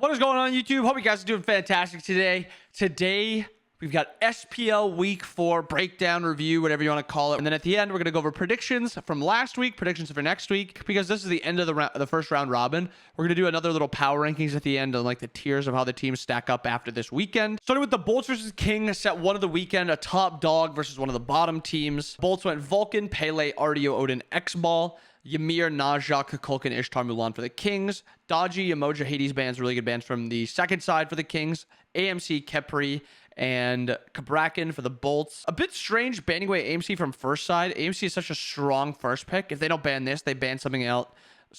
What is going on, YouTube? Hope you guys are doing fantastic today. Today, we've got SPL Week 4 breakdown review, whatever you want to call it. And then at the end, we're going to go over predictions from last week, predictions for next week, because this is the end of the first round robin. We're going to do another little power rankings at the end on like the tiers of how the teams stack up after this weekend. Starting with the Bolts versus King, set one of the weekend, a top dog versus one of the bottom teams. Bolts went Vulcan, Pele, Artio, Odin, X-Ball. Ymir, Naja, Kukulkan, Ishtar, Mulan for the Kings. Dodgy, Emoja, Hades bands, really good bands from the second side for the Kings. AMC, Kepri, and Kabrakan for the Bolts. A bit strange banning away AMC from first side. AMC is such a strong first pick. If they don't ban this, they ban something else.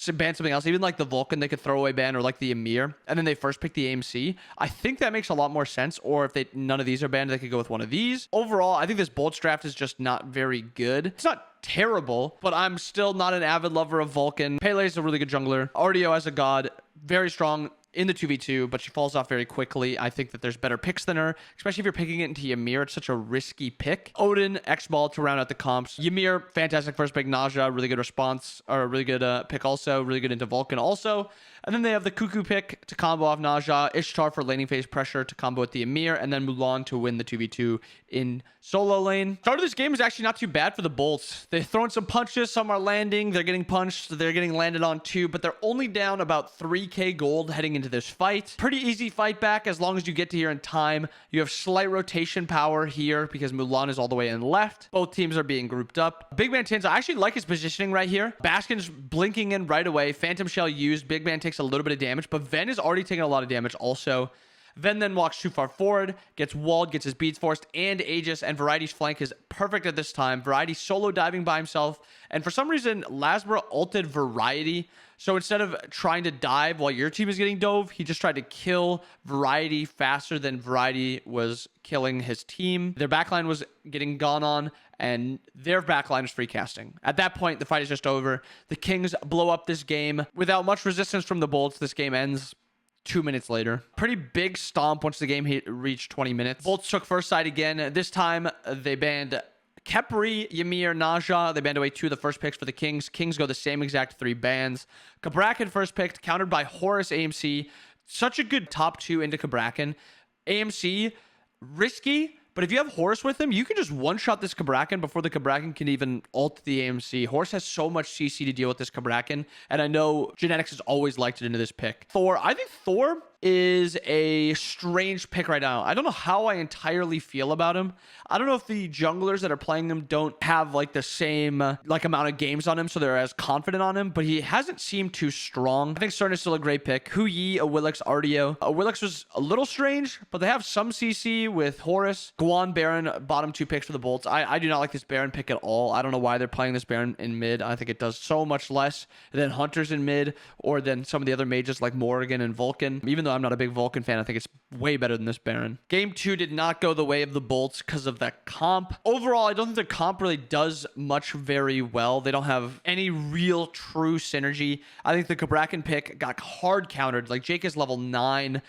Even like the Vulcan, they could throw away ban, or like the Ymir, and then they first pick the AMC. I think that makes a lot more sense. Or if none of these are banned, they could go with one of these. Overall, I think this Bolts draft is just not very good. It's not terrible, but I'm still not an avid lover of Vulcan. Pele is a really good jungler. Artio as a god, very strong in the 2v2, but she falls off very quickly. I think that there's better picks than her, especially if you're picking it into Ymir. It's such a risky pick. Odin, X-Ball to round out the comps. Ymir, fantastic first pick. Naja, really good response, or a really good pick also. Really good into Vulcan also. And then they have the Cuckoo pick to combo off Naja, Ishtar for laning phase pressure to combo with the Ymir, and then Mulan to win the 2v2 in solo lane. Start of this game is actually not too bad for the Bolts. They're throwing some punches, some are landing, they're getting punched, they're getting landed on too, but they're only down about 3k gold heading into this fight. Pretty easy fight back as long as you get to here in time. You have slight rotation power here because Mulan is all the way in left. Both teams are being grouped up. Big Man Tins, I actually like his positioning right here. Bastion's blinking in right away. Phantom Shell used. Big Man takes a little bit of damage, but Ven is already taking a lot of damage also. Ven then walks too far forward, gets walled, gets his beads forced, and Aegis, and Variety's flank is perfect at this time. Variety solo diving by himself, and for some reason, Lasbra ulted Variety. So instead of trying to dive while your team is getting dove, he just tried to kill Variety faster than Variety was killing his team. Their backline was getting gone on, and their backline is free casting. At that point, the fight is just over. The Kings blow up this game. Without much resistance from the Bolts, this game ends 2 minutes later. Pretty big stomp once the game reached 20 minutes. Bolts took first side again. This time, they banned Kepri, Ymir, Naja. They banned away 2 of the first picks for the Kings. Kings go the same exact 3 bans. Kabrakan first picked, countered by Horus AMC. Such a good top 2 into Kabrakan. AMC, risky, but if you have Horus with him, you can just one-shot this Kabrakan before the Kabrakan can even ult the AMC. Horus has so much CC to deal with this Kabrakan, and I know Genetics has always liked it into this pick. Thor, I think Thor is a strange pick right now. I don't know how I entirely feel about him. I don't know if the junglers that are playing him don't have like the same amount of games on him, so they're as confident on him, but he hasn't seemed too strong. I think Cern is still a great pick. Hu Yi, a Willix, Artio. A Willix was a little strange, but they have some CC with Horus. Guan, Baron, bottom 2 picks for the Bolts. I do not like this Baron pick at all. I don't know why they're playing this Baron in mid. I think it does so much less than Hunters in mid, or than some of the other mages like Morrigan and Vulcan. Even though I'm not a big Vulcan fan, I think it's way better than this Baron. Game 2 did not go the way of the Bolts because of that comp. Overall, I don't think the comp really does much very well. They don't have any real true synergy. I think the Kabrakan pick got hard countered. Like, Jake is level 9.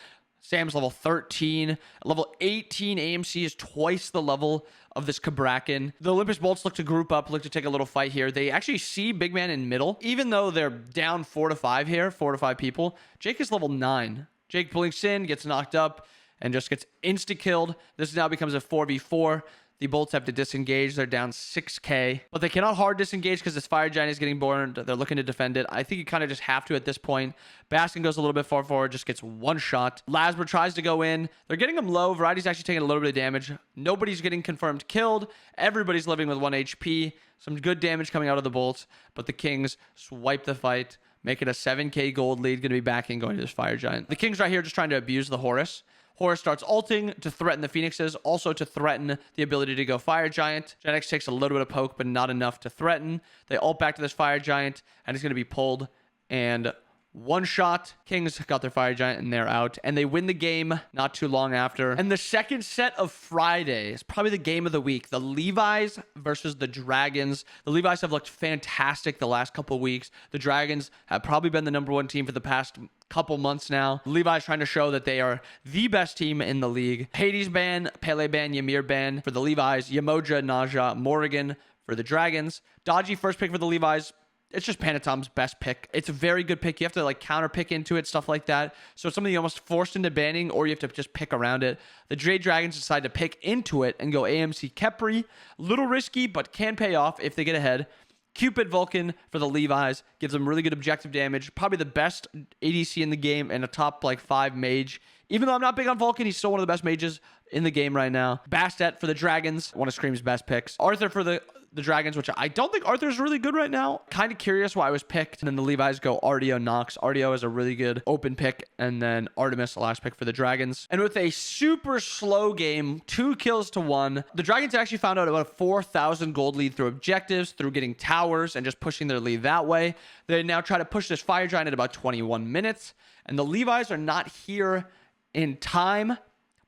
Sam's level 13. Level 18 AMC is twice the level of this Kabrakan. The Olympus Bolts look to group up, look to take a little fight here. They actually see Big Man in middle. Even though they're down 4 to 5 here, 4 to 5 people, Jake is level 9. Jake blinks in, gets knocked up, and just gets insta-killed. This now becomes a 4v4. The Bolts have to disengage. They're down 6k. But they cannot hard disengage because this Fire Giant is getting burned. They're looking to defend it. I think you kind of just have to at this point. Bastion goes a little bit far forward, just gets one shot. Lasbra tries to go in. They're getting him low. Variety's actually taking a little bit of damage. Nobody's getting confirmed killed. Everybody's living with 1 HP. Some good damage coming out of the Bolts. But the Kings swipe the fight. Make it a 7k gold lead. Going to be backing going to this Fire Giant. The Kings right here just trying to abuse the Horus. Horus starts ulting to threaten the Phoenixes, also to threaten the ability to go Fire Giant. Genetics takes a little bit of poke, but not enough to threaten. They ult back to this Fire Giant, and it's going to be pulled and one shot. Kings got their Fire Giant and they're out, and they win the game not too long after. And the second set of Friday is probably the game of the week. The Levis versus the Dragons. The Levis have looked fantastic the last couple weeks. The Dragons have probably been the #1 team for the past couple months now. Levi's trying to show that they are the best team in the league. Hades ban, Pele ban, Ymir ban for the Levi's, Yemoja, Naja, Morrigan for the Dragons. Dodgy first pick for the Levi's. it's just Panatom's best pick. It's a very good pick. You have to like counter pick into it, stuff like that. So it's something you almost forced into banning, or you have to just pick around it. The Jade Dragons decide to pick into it and go AMC Khepri. Little risky, but can pay off if they get ahead. Cupid Vulcan for the Levi's gives them really good objective damage. Probably the best ADC in the game and a top like 5 mage. Even though I'm not big on Vulcan, he's still one of the best mages in the game right now. Bastet for the Dragons, one of Scream's best picks. Arthur for the Dragons, which I don't think Arthur's really good right now. Kind of curious why I was picked. And then the Levi's go Artio Nox. Artio is a really good open pick. And then Artemis, the last pick for the Dragons. And with a super slow game, 2 kills to 1, the Dragons actually found out about a 4,000 gold lead through objectives, through getting towers and just pushing their lead that way. They now try to push this Fire Giant at about 21 minutes. And the Levi's are not here in time,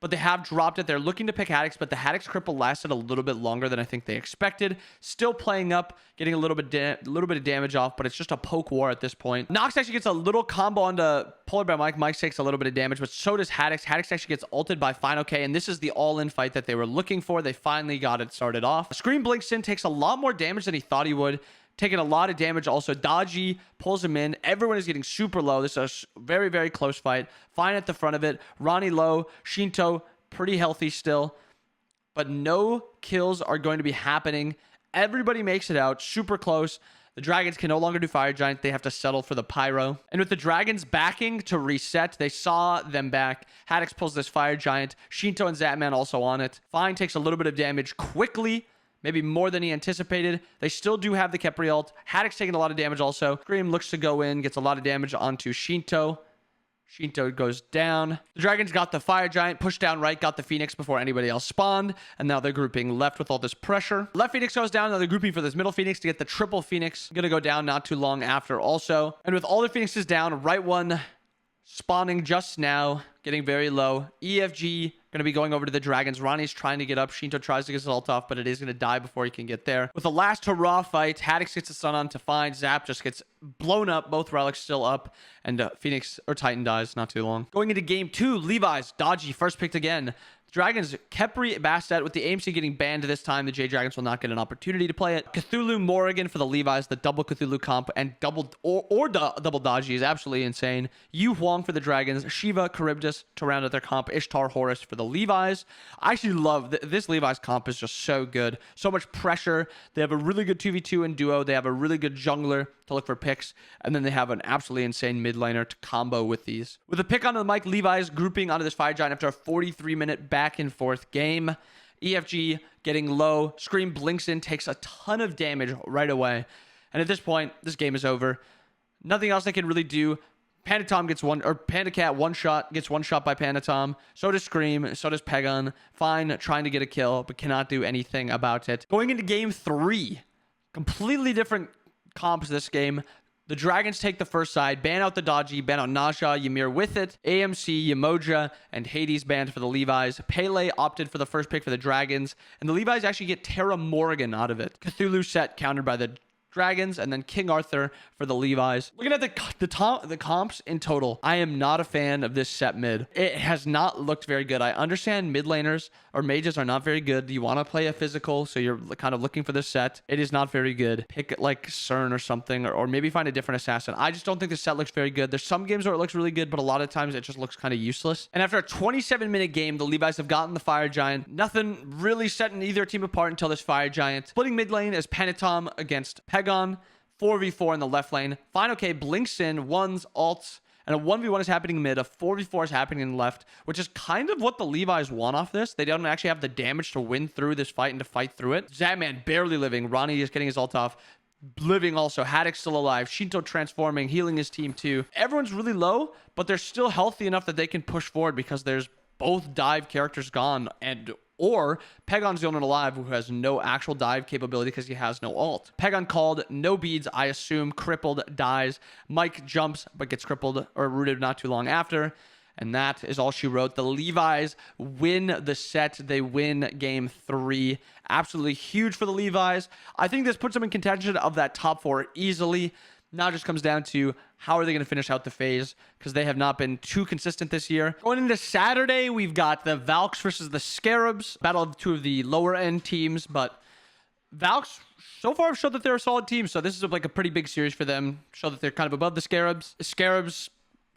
but they have dropped it. They're looking to pick Haddix, but the Haddix cripple lasted a little bit longer than I think they expected. Still playing up, getting a little bit of damage off, but it's just a poke war at this point. Nox actually gets a little combo onto Polar by Mike. Mike takes a little bit of damage, but so does Haddix. Haddix actually gets ulted by Final K, and this is the all-in fight that they were looking for. They finally got it started off. Scream blinks in, takes a lot more damage than he thought he would. Taking a lot of damage also. Dodgy pulls him in. Everyone is getting super low. This is a very, very close fight. Fine at the front of it. Ronnie low. Shinto pretty healthy still. But no kills are going to be happening. Everybody makes it out. Super close. The Dragons can no longer do Fire Giant. They have to settle for the Pyro. And with the Dragons backing to reset, they saw them back. Haddix pulls this Fire Giant. Shinto and Zatman also on it. Fine takes a little bit of damage quickly. Maybe more than he anticipated. They still do have the Khepri ult. Haddix taking a lot of damage also. Scream looks to go in, gets a lot of damage onto Shinto. Shinto goes down. The Dragons got the Fire Giant, pushed down right, got the Phoenix before anybody else spawned, and now they're grouping left with all this pressure. Left Phoenix goes down, now they're grouping for this middle Phoenix to get the triple Phoenix. Gonna go down not too long after also. And with all the Phoenixes down, right one spawning just now, getting very low. EFG going to be going over to the Dragons. Ronnie's trying to get up. Shinto tries to get his ult off, but it is going to die before he can get there. With the last hurrah fight, Haddix gets the stun on to find. Zap just gets blown up. Both relics still up. And Phoenix or Titan dies not too long. Going into game 2, Levi's. Dodgy first picked again. Dragons, Khepri, Bastet, with the AMC getting banned this time, the J Dragons will not get an opportunity to play it. Cthulhu, Morrigan for the Levi's, the double Cthulhu comp, and double Dodgy is absolutely insane. Yu Huang for the Dragons, Shiva, Charybdis to round out their comp, Ishtar, Horus for the Levi's. I actually love this Levi's comp is just so good. So much pressure. They have a really good 2v2 in duo. They have a really good jungler to look for picks, and then they have an absolutely insane mid laner to combo with these. With a pick onto the mic, Levi's grouping onto this Fire Giant after a 43-minute back and forth game. EFG getting low. Scream blinks in, takes a ton of damage right away. And at this point, this game is over. Nothing else they can really do. Panda Cat gets one shot by Panatom. So does Scream. So does Pegon. Fine, trying to get a kill, but cannot do anything about it. Going into game 3, completely different comps this game. The Dragons take the first side, ban out the Dodgy, ban out Naja, Ymir with it, AMC, Yamoja, and Hades banned for the Levi's. Pele opted for the first pick for the Dragons, and the Levi's actually get Terra Morgan out of it. Cthulhu set countered by the Dragons, and then King Arthur for the Levi's. Looking at the comps in total, I am not a fan of this set mid. It has not looked very good. I understand mid laners or mages are not very good. You want to play a physical, so you're kind of looking for this set. It is not very good. Pick like CERN or something, or maybe find a different assassin. I just don't think this set looks very good. There's some games where it looks really good, but a lot of times it just looks kind of useless. And after a 27-minute game, the Levi's have gotten the Fire Giant. Nothing really setting either team apart until this Fire Giant. Splitting mid lane as Panatom against Pegon. 4v4 in the left lane. Final K blinks in, ones, alts, and a 1v1 is happening mid. A 4v4 is happening in the left, which is kind of what the Levi's want off this. They don't actually have the damage to win through this fight and to fight through it. Zatman barely living. Ronnie is getting his ult off. Living also. Haddix still alive. Shinto transforming, healing his team too. Everyone's really low, but they're still healthy enough that they can push forward because there's both dive characters gone or Pegon's the only one alive who has no actual dive capability because he has no ult. Pegon called, no beads, I assume, crippled, dies. Mike jumps, but gets crippled or rooted not too long after. And that is all she wrote. The Levi's win the set. They win game 3. Absolutely huge for the Levi's. I think this puts them in contention of that top 4 easily. Now it just comes down to how are they going to finish out the phase because they have not been too consistent this year. Going into Saturday, we've got the Valks versus the Scarabs. Battle of 2 of the lower end teams, but Valks so far have showed that they're a solid team. So this is like a pretty big series for them. Show that they're kind of above the Scarabs. Scarabs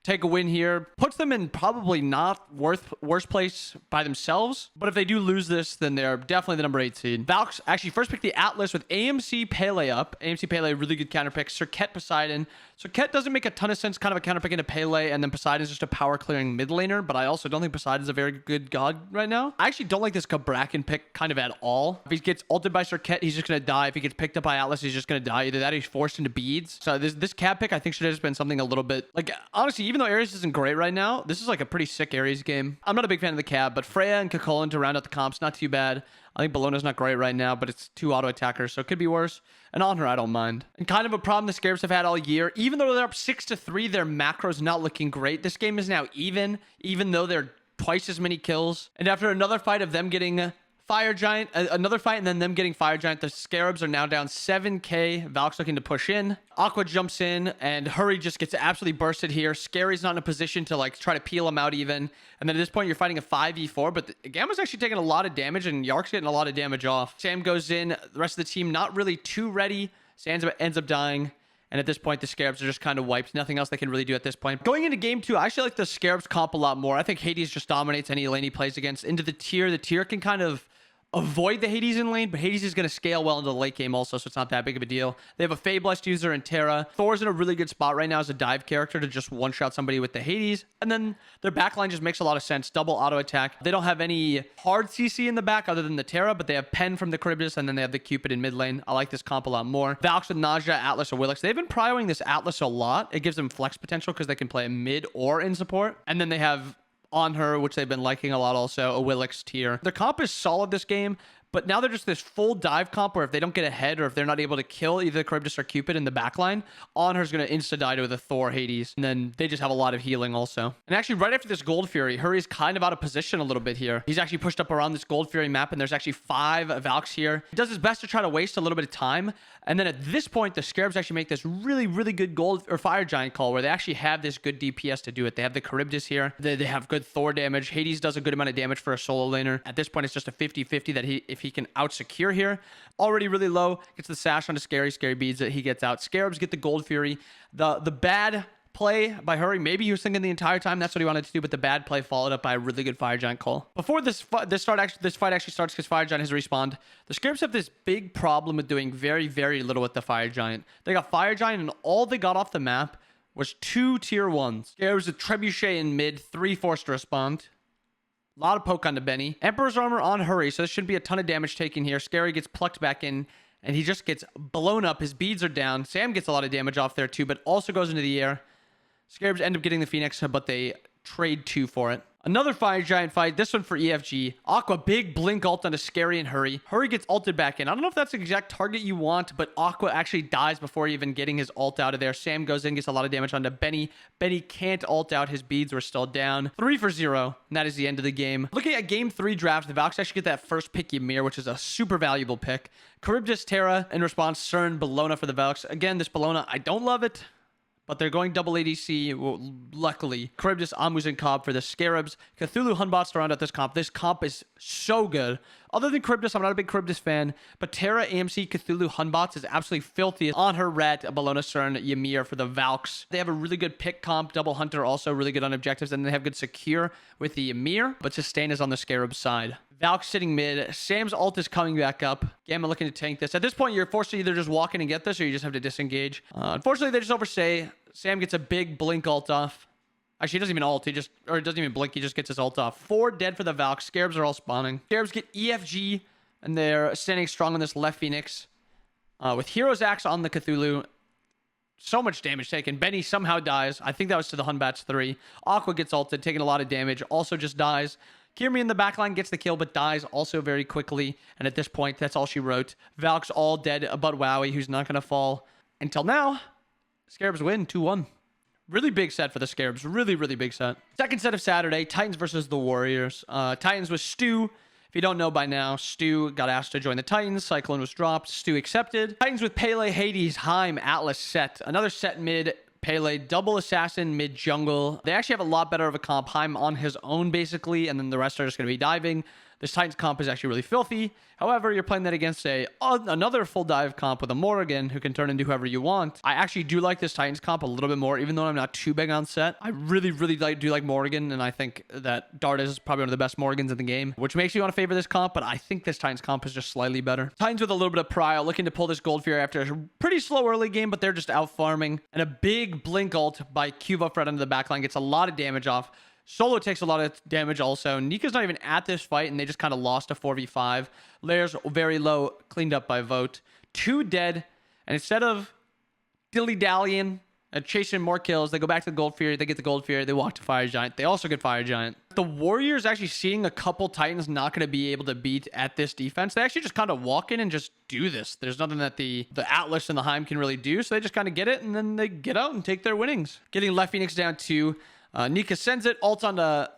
take a win here, puts them in probably not worst place by themselves. But if they do lose this, then they're definitely the number 8 seed. Valks actually first pick the Atlas with AMC Pele up. AMC Pele, really good counter pick. Serket Poseidon. Serket doesn't make a ton of sense, kind of a counter pick into Pele, and then Poseidon's just a power clearing mid laner. But I also don't think Poseidon's a very good god right now. I actually don't like this Kabrakan pick kind of at all. If he gets ulted by Serket, he's just going to die. If he gets picked up by Atlas, he's just going to die. Either that or he's forced into beads. So this Cab pick, I think, should have just been something a little bit, like, honestly, even though Ares isn't great right now, this is like a pretty sick Ares game. I'm not a big fan of the Cab, but Freya and Kakolin to round out the comps, not too bad. I think Bellona's not great right now, but it's 2 auto attackers, so it could be worse. And on her, I don't mind. And kind of a problem the Scarabs have had all year. Even though they're up 6-3, their macro's not looking great. This game is now even though they're twice as many kills. And after another fight of them getting Fire Giant, another fight, and then them getting Fire Giant, the Scarabs are now down 7k. Valks looking to push in. Aqua jumps in, and Hurry just gets absolutely bursted here. Scary's not in a position to like try to peel him out even. And then at this point, you're fighting a 5v4, but the Gamma's actually taking a lot of damage, and Yark's getting a lot of damage off. Sam goes in. The rest of the team not really too ready. Sam ends up dying. And at this point, the Scarabs are just kind of wiped. Nothing else they can really do at this point. Going into game 2, I actually like the Scarabs comp a lot more. I think Hades just dominates any lane he plays against. Into the tier can kind of avoid the Hades in lane, but Hades is going to scale well into the late game also, so it's not that big of a deal. They have a Fey-Blessed user in Terra. Thor's in a really good spot right now as a dive character to just one-shot somebody with the Hades. And then their backline just makes a lot of sense. Double auto attack. They don't have any hard CC in the back other than the Terra, but they have Pen from the Charybdis, and then they have the Cupid in mid lane. I like this comp a lot more. Valks with Nausea, Atlas, or Willix. They've been prioing this Atlas a lot. It gives them flex potential because they can play mid or in support. And then they have on her, which they've been liking a lot also, a Willix tier. Their comp is solid this game, but now they're just this full dive comp where if they don't get ahead or if they're not able to kill either the Charybdis or Cupid in the backline, Onher's going to insta-die to the Thor Hades. And then they just have a lot of healing also. And actually right after this Gold Fury, Hurry's kind of out of position a little bit here. He's actually pushed up around this Gold Fury map, and there's actually 5 Valks here. He does his best to try to waste a little bit of time. And then at this point, the Scarabs actually make this really, really good Gold or Fire Giant call where they actually have this good DPS to do it. They have the Charybdis here. They have good Thor damage. Hades does a good amount of damage for a solo laner. At this point, it's just a 50-50 that if he can out-secure here. Already really low. Gets the sash onto Scary beads that he gets out. Scarabs get the Gold Fury. The bad play by Hurry, maybe he was thinking the entire time that's what he wanted to do, but the bad play followed up by a really good Fire Giant call. Before this fight actually starts, because Fire Giant has respawned, the Scarabs have this big problem with doing very, very little with the Fire Giant. They got Fire Giant, and all they got off the map was 2 tier 1s. Scarabs with Trebuchet in mid, 3 forced to respond. A lot of poke onto Benny. Emperor's Armor on Hurry, so this shouldn't be a ton of damage taken here. Scary gets plucked back in, and he just gets blown up. His beads are down. Sam gets a lot of damage off there too, but also goes into the air. Scarabs end up getting the Phoenix, but they trade 2 for it. Another Fire Giant fight, this one for EFG. Aqua, big blink ult onto Scary and Hurry. Hurry gets ulted back in. I don't know if that's the exact target you want, but Aqua actually dies before even getting his ult out of there. Sam goes in, gets a lot of damage onto Benny. Benny can't ult out. His beads were still down. 3-0, and that is the end of the game. Looking at game 3 draft, the Valks actually get that first pick Ymir, which is a super valuable pick. Charybdis, Terra, in response, Cern, Bellona for the Valks. Again, this Bellona, I don't love it, but they're going double ADC, well, luckily. Charybdis, Amus, and Cobb for the Scarabs. Cthulhu, Hunbots to round out this comp. This comp is so good. Other than Charybdis, I'm not a big Charybdis fan, but Terra, AMC, Cthulhu, Hunbots is absolutely filthy. On her, Rat, Bellona, Cern, Ymir for the Valks. They have a really good pick comp. Double Hunter also really good on objectives, and they have good Secure with the Ymir, but Sustain is on the Scarab side. Valks sitting mid. Sam's ult is coming back up. Gamma looking to tank this. At this point, you're forced to either just walk in and get this, or you just have to disengage. Unfortunately, they just overstay. Sam gets a big blink ult off. Actually, he doesn't even ult. He doesn't even blink. He just gets his ult off. 4 dead for the Valks. Scarabs are all spawning. Scarabs get EFG, and they're standing strong on this left Phoenix. With Hero's Axe on the Cthulhu. So much damage taken. Benny somehow dies. I think that was to the Hunbats 3. Aqua gets ulted, taking a lot of damage. Also just dies. Kirmi in the backline gets the kill, but dies also very quickly. And at this point, that's all she wrote. Valks all dead, but Wowie, who's not going to fall. Until now, Scarabs win 2-1. Really big set for the Scarabs. Really, really big set. Second set of Saturday, Titans versus the Warriors. Titans with Stu. If you don't know by now, Stu got asked to join the Titans. Cyclone was dropped. Stu accepted. Titans with Pele, Hades, Heim, Atlas set. Another set mid. Pele, double assassin, mid jungle. They actually have a lot better of a comp. Heim on his own, basically, and then the rest are just going to be diving. This Titans comp is actually really filthy. However, you're playing that against another full dive comp with a Morrigan who can turn into whoever you want. I actually do like this Titans comp a little bit more, even though I'm not too big on set. I really do like Morrigan, and I think that Dardas is probably one of the best Morgans in the game, which makes me want to favor this comp, but I think this Titans comp is just slightly better. Titans with a little bit of prio, looking to pull this Gold Fury after a pretty slow early game, but they're just out farming. And a big blink ult by Cuva Fred under the backline gets a lot of damage off. Solo takes a lot of damage also. Nika's not even at this fight, and they just kind of lost a 4v5. Layers very low, cleaned up by Vote. 2 dead, and instead of dilly-dallying and chasing more kills, they go back to the Gold Fury, they get the Gold Fury, they walk to Fire Giant. They also get Fire Giant. The Warriors actually seeing a couple Titans not going to be able to beat at this defense. They actually just kind of walk in and just do this. There's nothing that the Atlas and the Heim can really do, so they just kind of get it, and then they get out and take their winnings. Getting Left Phoenix down 2. Nika sends it, ults onto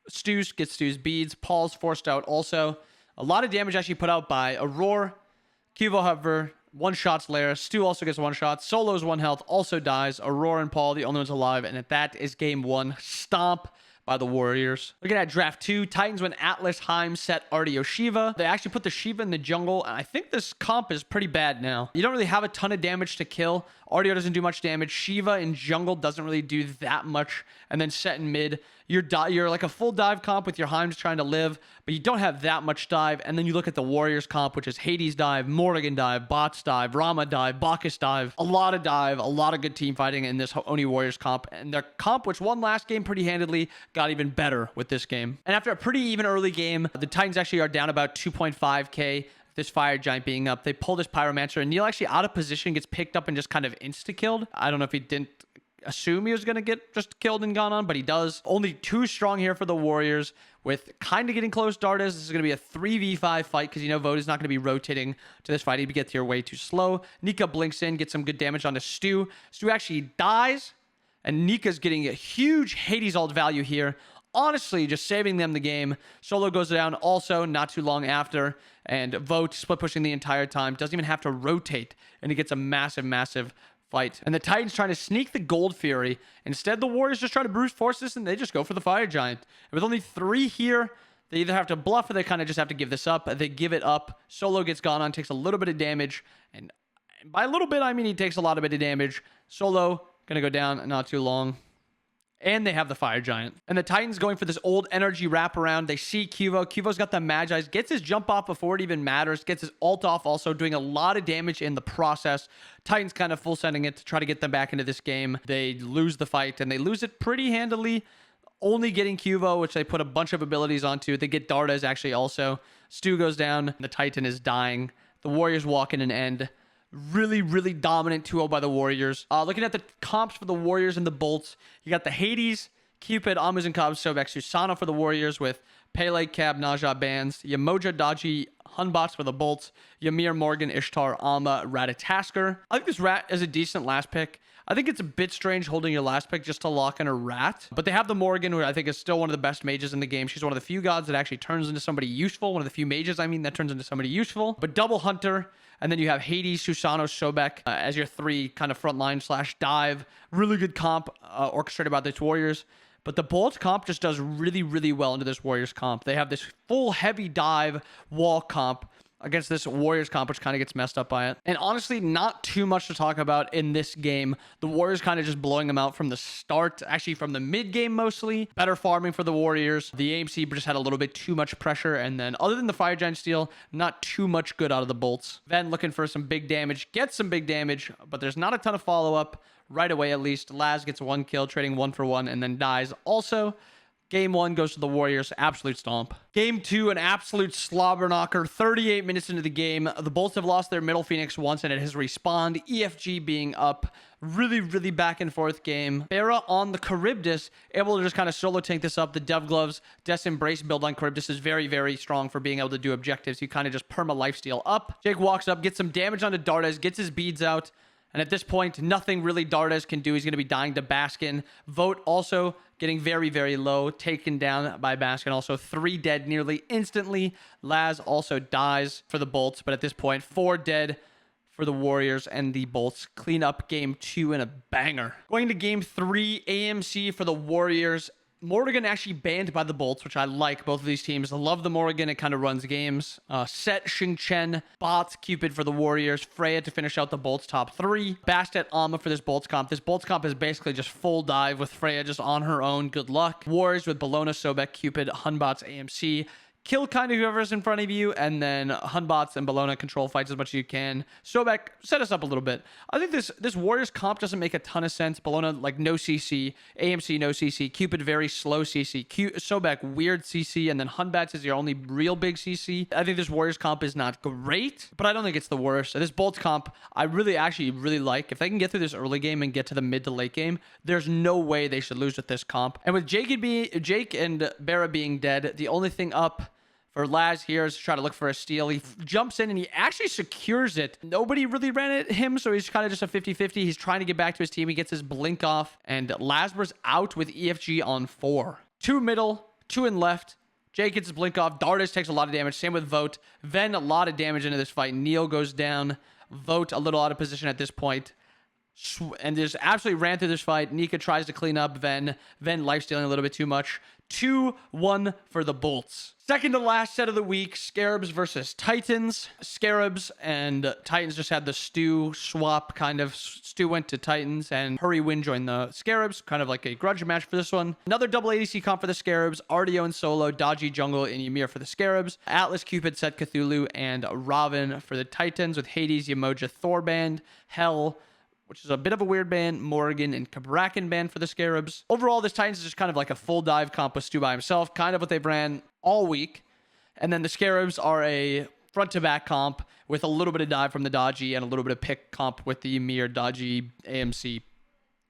Stews, gets Stews beads. Paul's forced out also. A lot of damage actually put out by Aurora. Cuvo, however, one-shots Lara. Stu also gets one shot. Solo's 1 health, also dies. Aurora and Paul, the only ones alive. And that is game 1. Stomp by the Warriors. Looking at draft 2, Titans went Atlas, Heim, Set, Artio, Shiva. They actually put the Shiva in the jungle, and I think this comp is pretty bad now. You don't really have a ton of damage to kill. Artio doesn't do much damage. Shiva in jungle doesn't really do that much. And then Set in mid, you're like a full dive comp with your Heims trying to live, but you don't have that much dive. And then you look at the Warriors comp, which is Hades dive, Morrigan dive, Bots dive, Rama dive, Bacchus dive. A lot of dive, a lot of good team fighting in this Oni Warriors comp. And their comp, which won last game pretty handedly, got even better with this game. And after a pretty even early game, the Titans actually are down about 2.5k. This Fire Giant being up, they pull this Pyromancer, and Neil actually out of position gets picked up and just kind of insta-killed. I don't know if he didn't assume he was going to get just killed and gone on, but he does. Only 2 strong here for the Warriors with kind of getting close Dardas. This is going to be a 3v5 fight because you know Vote is not going to be rotating to this fight. He'd get here way too slow. Nika blinks in, gets some good damage onto Stu. Stu actually dies, and Nika's getting a huge Hades ult value here. Honestly, just saving them the game. Solo goes down also not too long after, and Vote split pushing the entire time. Doesn't even have to rotate, and he gets a massive fight. And the Titans trying to sneak the Gold Fury. Instead, the Warriors just try to brute force this, and they just go for the Fire Giant. And with only 3 here, they either have to bluff or they kind of just have to give this up. They give it up. Solo gets gone on, takes a little bit of damage, and by a little bit, I mean he takes a lot of bit of damage. Solo gonna go down not too long. And they have the Fire Giant. And the Titans going for this old energy wraparound. They see Cuvo. Cuvo's got the Magi's. Gets his jump off before it even matters. Gets his ult off also, doing a lot of damage in the process. Titans kind of full sending it to try to get them back into this game. They lose the fight, and they lose it pretty handily. Only getting Cuvo, which they put a bunch of abilities onto. They get Dardas actually also. Stu goes down. The Titan is dying. The Warriors walk in and end. Really dominant 2-0 by the Warriors. Looking at the comps for the Warriors and the Bolts, you got the Hades, Cupid, Amuz and Cobb, Sobek, Susano for the Warriors with Pele, Cab, Naja bands, Yamoja, Daji, Hunbots for the Bolts, Ymir, Morgan, Ishtar, Alma, Ratatasker. I think this Rat is a decent last pick. I think it's a bit strange holding your last pick just to lock in a Rat. But they have the Morgan, who I think is still one of the best mages in the game. She's one of the few gods that actually turns into somebody useful. One of the few mages, I mean, that turns into somebody useful. But double Hunter. And then you have Hades, Susano, Sobek as your 3 kind of frontline / dive. Really good comp orchestrated by the Warriors. But the Bolts comp just does really well into this Warriors comp. They have this full heavy dive wall comp against this Warriors comp, which kind of gets messed up by it. And honestly, not too much to talk about in this game. The Warriors kind of just blowing them out from the start, actually from the mid game mostly. Better farming for the Warriors. The AMC just had a little bit too much pressure, and then other than the Fire Giant steal, not too much good out of the Bolts. Then looking for some big damage, gets some big damage, but there's not a ton of follow-up right away at least. Laz gets 1 kill, trading 1 for 1, and then dies also. Game 1 goes to the Warriors. Absolute stomp. Game 2, an absolute slobber knocker. 38 minutes into the game. The Bolts have lost their middle Phoenix once, and it has respawned. EFG being up. Really back and forth game. Bera on the Charybdis, able to just kind of solo tank this up. The Dev Gloves, Death's Embrace build on Charybdis is very strong for being able to do objectives. You kind of just perma lifesteal up. Jake walks up, gets some damage onto Dardas, gets his beads out. And at this point, nothing really Dardas can do. He's going to be dying to Baskin. Vote also getting very low, taken down by Baskin. Also 3 dead nearly instantly. Laz also dies for the Bolts, but at this point, 4 dead for the Warriors, and the Bolts clean up game 2 in a banger. Going to game 3, AMC for the Warriors. Morrigan actually banned by the Bolts, which I like. Both of these teams. I love the Morrigan. It kind of runs games. Set, Xing Chen, Bots, Cupid for the Warriors, Freya to finish out the Bolts top 3. Bastet, Alma for this Bolts comp. This Bolts comp is basically just full dive with Freya just on her own. Good luck. Warriors with Bellona, Sobek, Cupid, Hunbots, AMC. Kill kind of whoever's in front of you, and then Hunbots and Bellona control fights as much as you can. Sobek, set us up a little bit. I think this Warriors comp doesn't make a ton of sense. Bellona, like, no CC. AMC, no CC. Cupid, very slow CC. Sobek, weird CC. And then Hunbots is your only real big CC. I think this Warriors comp is not great, but I don't think it's the worst. This Bolts comp, I actually really like. If they can get through this early game and get to the mid to late game, there's no way they should lose with this comp. And with Jake and Barra being dead, the only thing up for Laz here is to try to look for a steal. He jumps in and he actually secures it. Nobody really ran at him, so he's kind of just a 50-50. He's trying to get back to his team. He gets his blink off, and Lasber's out with EFG on 4. 2 middle, 2 in left. Jake gets his blink off. Dardis takes a lot of damage. Same with Vote. Ven, a lot of damage into this fight. Neil goes down. Vote, a little out of position at this point. And just absolutely ran through this fight. Nika tries to clean up Ven. Ven lifestealing a little bit too much. 2-1 for the Bolts. Second to last set of the week, Scarabs versus Titans. Scarabs and Titans just had the Stu swap, kind of. Stu went to Titans, and Hurry Win joined the Scarabs, kind of like a grudge match for this one. Another double ADC comp for the Scarabs. Artio and Solo, Dodgy Jungle, and Ymir for the Scarabs. Atlas, Cupid, Set, Cthulhu, and Robin for the Titans, with Hades, Yamoja, Thorband, Hell, which is a bit of a weird ban, Morrigan and Kabrakan ban for the Scarabs. Overall, this Titans is just kind of like a full dive comp with Stu by himself, kind of what they've ran all week. And then the Scarabs are a front-to-back comp with a little bit of dive from the Dodgy and a little bit of pick comp with the Ymir, Dodgy, AMC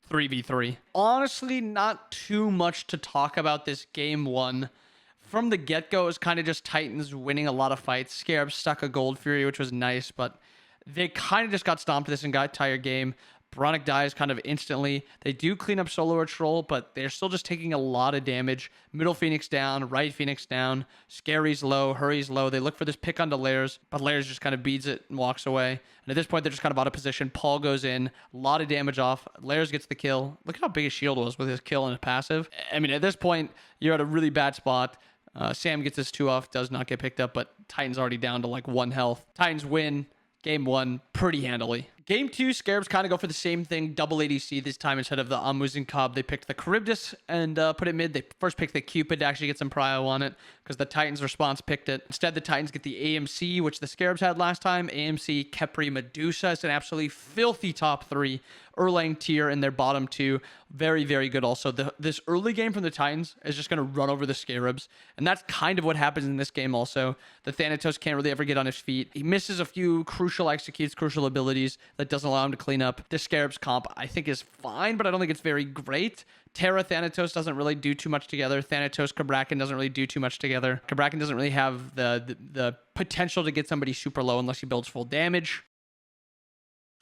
3v3. Honestly, not too much to talk about this game 1. From the get-go, it was kind of just Titans winning a lot of fights. Scarabs stuck a Gold Fury, which was nice, but they kind of just got stomped this entire game. Bronic dies kind of instantly. They do clean up Solo or Troll, but they're still just taking a lot of damage. Middle Phoenix down, right Phoenix down. Scary's low, Hurry's low. They look for this pick onto Lairs, but Lairs just kind of beats it and walks away. And at this point, they're just kind of out of position. Paul goes in, a lot of damage off. Lairs gets the kill. Look at how big his shield was with his kill and his passive. I mean, at this point, you're at a really bad spot. Sam gets his 2 off, does not get picked up, but Titan's already down to like 1 health. Titans win game 1 pretty handily. Game 2, Scarabs kind of go for the same thing, double ADC this time instead of the Amuzin Cobb. They picked the Charybdis and put it mid. They first picked the Cupid to actually get some prio on it because the Titans response picked it. Instead, the Titans get the AMC, which the Scarabs had last time. AMC, Kepri, Medusa. It's an absolutely filthy top 3. Erlang tier in their bottom 2. Very, very good also. This early game from the Titans is just going to run over the Scarabs. And that's kind of what happens in this game also. The Thanatos can't really ever get on his feet. He misses a few crucial executes, crucial abilities that doesn't allow him to clean up. The Scarabs comp, I think, is fine, but I don't think it's very great. Terra Thanatos doesn't really do too much together. Thanatos Kabrakan doesn't really do too much together. Kabrakan doesn't really have the potential to get somebody super low unless he builds full damage.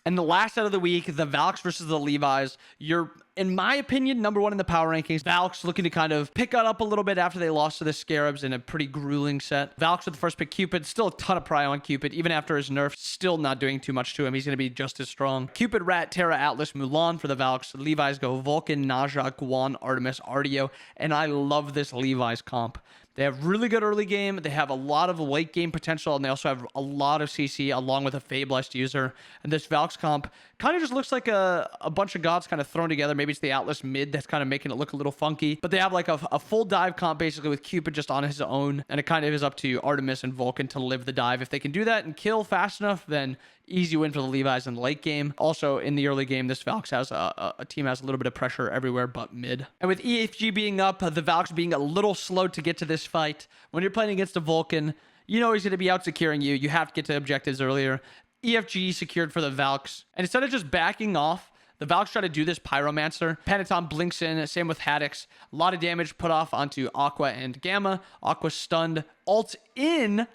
And the last set of the week, the Valks versus the Levis. You're, in my opinion, number 1 in the power rankings. Valks looking to kind of pick it up a little bit after they lost to the Scarabs in a pretty grueling set. Valks with the first pick Cupid. Still a ton of prio on Cupid. Even after his nerf, still not doing too much to him. He's going to be just as strong. Cupid, Rat, Terra, Atlas, Mulan for the Valks. Levi's go Vulcan, Naja, Guan, Artemis, Artio. And I love this Levi's comp. They have really good early game. They have a lot of late game potential, and they also have a lot of CC along with a Fableist user. And this Valks comp kind of just looks like a bunch of gods kind of thrown together. Maybe it's the Atlas mid that's kind of making it look a little funky. But they have like a full dive comp basically with Cupid just on his own. And it kind of is up to Artemis and Vulcan to live the dive. If they can do that and kill fast enough, then easy win for the Levi's in the late game. Also, in the early game, this Valks has a team has a little bit of pressure everywhere but mid. And with EFG being up, the Valks being a little slow to get to this fight, when you're playing against a Vulcan, you know he's going to be out securing you. You have to get to objectives earlier. EFG secured for the Valks. And instead of just backing off, the Valks try to do this Pyromancer. Panaton blinks in, same with Haddix. A lot of damage put off onto Aqua and Gamma. Aqua stunned, ults in,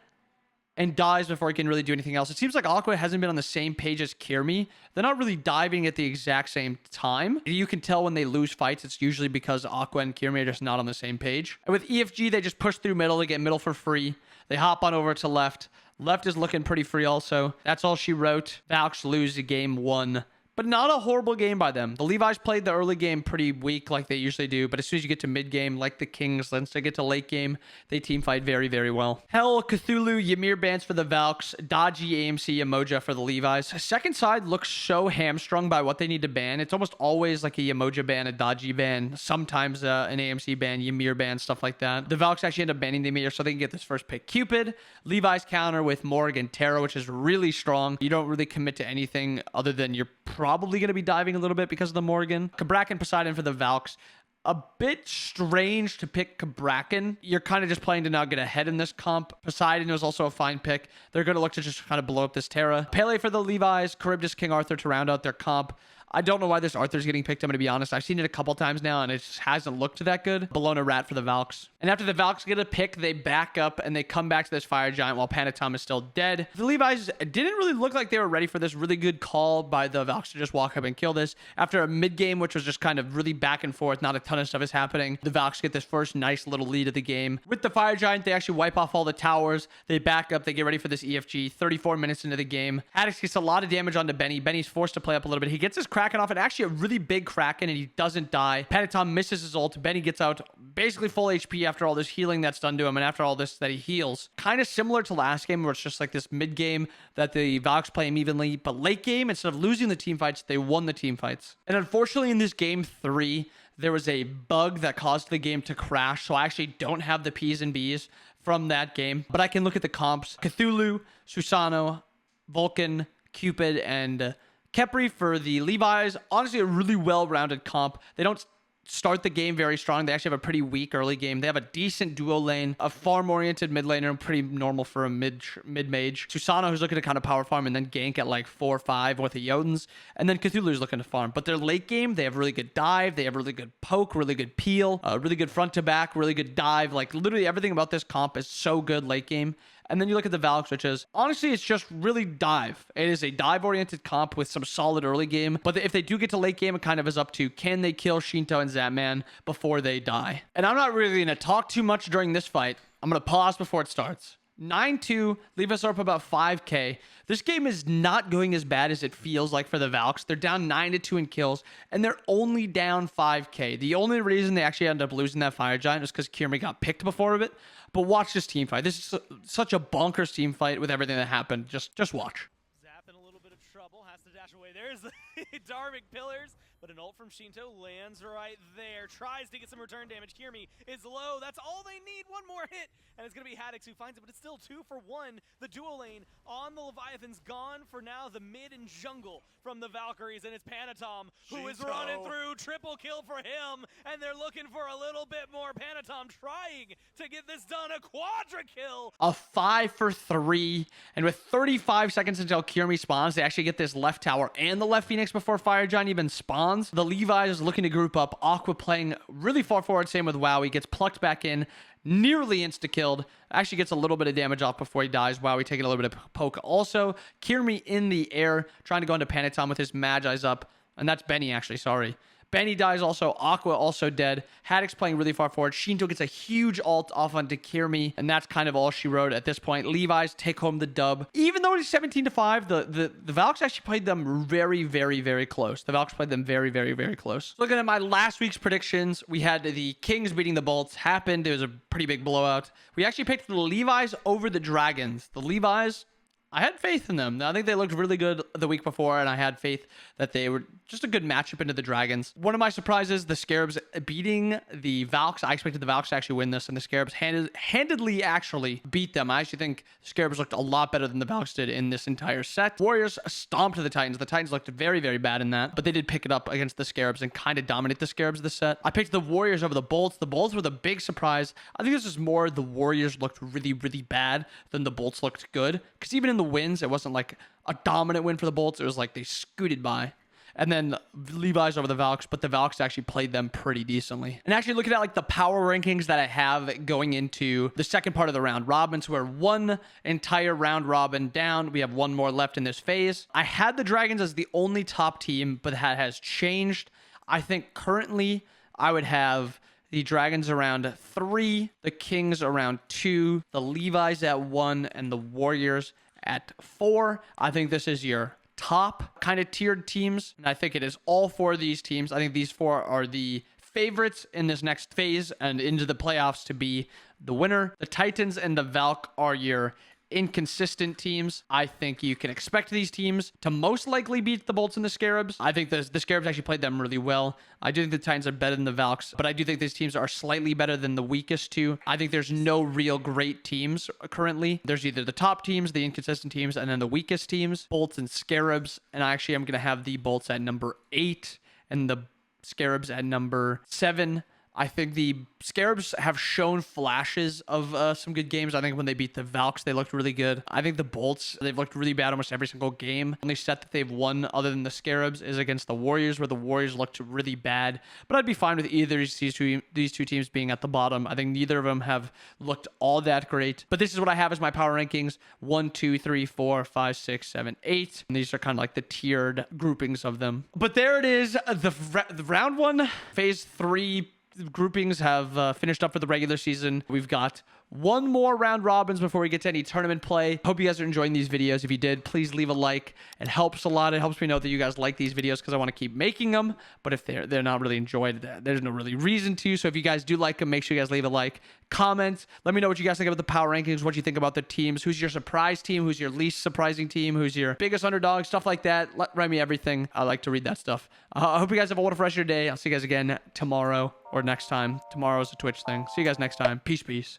and dies before he can really do anything else. It seems like Aqua hasn't been on the same page as Kirmi. They're not really diving at the exact same time. You can tell when they lose fights, it's usually because Aqua and Kirmi are just not on the same page. And with EFG, they just push through middle to get middle for free. They hop on over to left. Left is looking pretty free also. That's all she wrote. Valks lose game 1 but not a horrible game by them. The Levi's played the early game pretty weak like they usually do, but as soon as you get to mid game, like the Kings, once they get to late game, they team fight very, very well. Hell, Cthulhu, Ymir bans for the Valks, Dodgy, AMC, Emoja for the Levi's. Second side looks so hamstrung by what they need to ban. It's almost always like a Emoja ban, a Dodgy ban, sometimes an AMC ban, Ymir ban, stuff like that. The Valks actually end up banning the Ymir so they can get this first pick. Cupid, Levi's counter with Morg and Terra, which is really strong. You don't really commit to anything other than you're probably going to be diving a little bit because of the Morgan. Kabrak and Poseidon for the Valks. A bit strange to pick Kabrakan. You're kind of just playing to now get ahead in this comp. Poseidon was also a fine pick. They're going to look to just kind of blow up this Terra. Pele for the Levi's. Charybdis, King Arthur to round out their comp. I don't know why this Arthur's getting picked, I'm going to be honest. I've seen it a couple times now, and it just hasn't looked that good. Bologna Rat for the Valks. And after the Valks get a pick, they back up, and they come back to this Fire Giant while Panatom is still dead. The Levi's didn't really look like they were ready for this really good call by the Valks to just walk up and kill this. After a mid-game, which was just kind of really back and forth, not a ton of stuff is happening, the Valks get this first nice little lead of the game. With the Fire Giant, they actually wipe off all the towers. They back up. They get ready for this EFG. 34 minutes into the game. Haddix gets a lot of damage onto Benny. Benny's forced to play up a little bit. He gets his Kraken off, and actually a really big Kraken, and he doesn't die. Panatom misses his ult. Benny gets out basically full HP after all this healing that's done to him, and after all this that he heals. Kind of similar to last game where it's just like this mid game that the Valks play him evenly, but late game, instead of losing the team fights, they won the team fights. And unfortunately in this game 3, there was a bug that caused the game to crash, so I actually don't have the P's and B's from that game, but I can look at the comps. Cthulhu, Susano, Vulcan, Cupid, and Kepri for the Levi's. Honestly, a really well-rounded comp. They don't start the game very strong. They actually have a pretty weak early game. They have a decent duo lane, a farm-oriented mid laner, pretty normal for a mid-mage. Susano, who's looking to kind of power farm and then gank at like 4 or 5 with the Jotuns. And then Cthulhu's looking to farm. But their late game, they have really good dive. They have really good poke, really good peel, really good front to back, really good dive. Like literally everything about this comp is so good late game. And then you look at the Valks, which is, honestly, it's just really dive. It is a dive-oriented comp with some solid early game. But if they do get to late game, it kind of is up to, can they kill Shinto and Zapman before they die? And I'm not really going to talk too much during this fight. I'm going to pause before it starts. 9-2, leave us up about 5k. This game is not going as bad as it feels like for the Valks. They're down 9-2 in kills, and they're only down 5k. The only reason they actually ended up losing that Fire Giant was because Kirmi got picked before of it. But watch this team fight. This is such a bonkers team fight with everything that happened. Just watch. Zap in a little bit of trouble, has to dash away. There's the Darvik pillars, but an ult from Shinto lands right there. Tries to get some return damage. Kirmi is low. That's all they need. One more hit, and it's going to be Haddix who finds it, but it's still 2 for 1. The duo lane on the Leviathan's gone for now. The mid and jungle from the Valkyries, and it's Panatom who is running through. Triple kill for him, and they're looking for a little bit more. Panatom trying to get this done. A quadra kill. A 5 for 3, and with 35 seconds until Kirmi spawns, they actually get this left tower and the left Phoenix before Fire Giant even spawns. The Levi's is looking to group up. Aqua playing really far forward, same with WoW. He gets plucked back in, nearly insta-killed. Actually gets a little bit of damage off before he dies. WoW taking a little bit of poke. Also, Kirmi in the air, trying to go into Panatom with his Magi's up. And that's Benny, actually, sorry. Benny dies also. Aqua also dead. Haddix playing really far forward. Shinto gets a huge ult off onto Kirmi, and that's kind of all she wrote at this point. Levi's take home the dub. Even though it's 17-5, the Valks actually played them very, very, very close. The Valks played them very, very, very close. Looking at my last week's predictions, we had the Kings beating the Bolts. Happened. It was a pretty big blowout. We actually picked the Levi's over the Dragons. The Levi's, I had faith in them. I think they looked really good the week before, and I had faith that they were just a good matchup into the Dragons. One of my surprises, the Scarabs beating the Valks. I expected the Valks to actually win this, and the Scarabs handedly actually beat them. I actually think the Scarabs looked a lot better than the Valks did in this entire set. Warriors stomped the Titans. The Titans looked very, very bad in that, but they did pick it up against the Scarabs and kind of dominate the Scarabs this set. I picked the Warriors over the Bolts. The Bolts were the big surprise. I think this is more the Warriors looked really, really bad than the Bolts looked good, because even in the wins, it wasn't like a dominant win for the Bolts. It was like they scooted by. And then Levi's over the Valks, but the Valks actually played them pretty decently. And actually looking at like the power rankings that I have going into the second part of the round robins, we're one entire round robin down. We have one more left in this phase. I had the Dragons as the only top team, but that has changed. I think currently I would have the Dragons around 3, the Kings around 2, the Levi's at 1, and the Warriors at 4. I think this is your top kind of tiered teams. And I think it is all 4 of these teams. I think these 4 are the favorites in this next phase and into the playoffs to be the winner. The Titans and the Valk are your inconsistent teams. I think you can expect these teams to most likely beat the Bolts and the Scarabs. I think the Scarabs actually played them really well. I do think the Titans are better than the Valks, but I do think these teams are slightly better than the weakest 2. I think there's no real great teams currently. There's either the top teams, the inconsistent teams, and then the weakest teams, Bolts and Scarabs. And actually, I'm going to have the Bolts at number 8 and the Scarabs at number 7. I think the Scarabs have shown flashes of some good games. I think when they beat the Valks, they looked really good. I think the Bolts, they've looked really bad almost every single game. The only set that they've won other than the Scarabs is against the Warriors, where the Warriors looked really bad. But I'd be fine with either of these two teams being at the bottom. I think neither of them have looked all that great. But this is what I have as my power rankings: 1, 2, 3, 4, 5, 6, 7, 8. And these are kind of like the tiered groupings of them. But there it is. The round 1, phase 3 groupings have finished up for the regular season. We've got 1 more round robins before we get to any tournament play. Hope you guys are enjoying these videos. If you did, please leave a like. It helps a lot. It helps me know that you guys like these videos because I want to keep making them. But if they're not really enjoyed, there's no really reason to. So if you guys do like them, make sure you guys leave a like, comment. Let me know what you guys think about the power rankings, what you think about the teams, who's your surprise team, who's your least surprising team, who's your biggest underdog, stuff like that. Write me everything. I like to read that stuff. I hope you guys have a wonderful rest of your day. I'll see you guys again tomorrow or next time. Tomorrow's a Twitch thing. See you guys next time. Peace.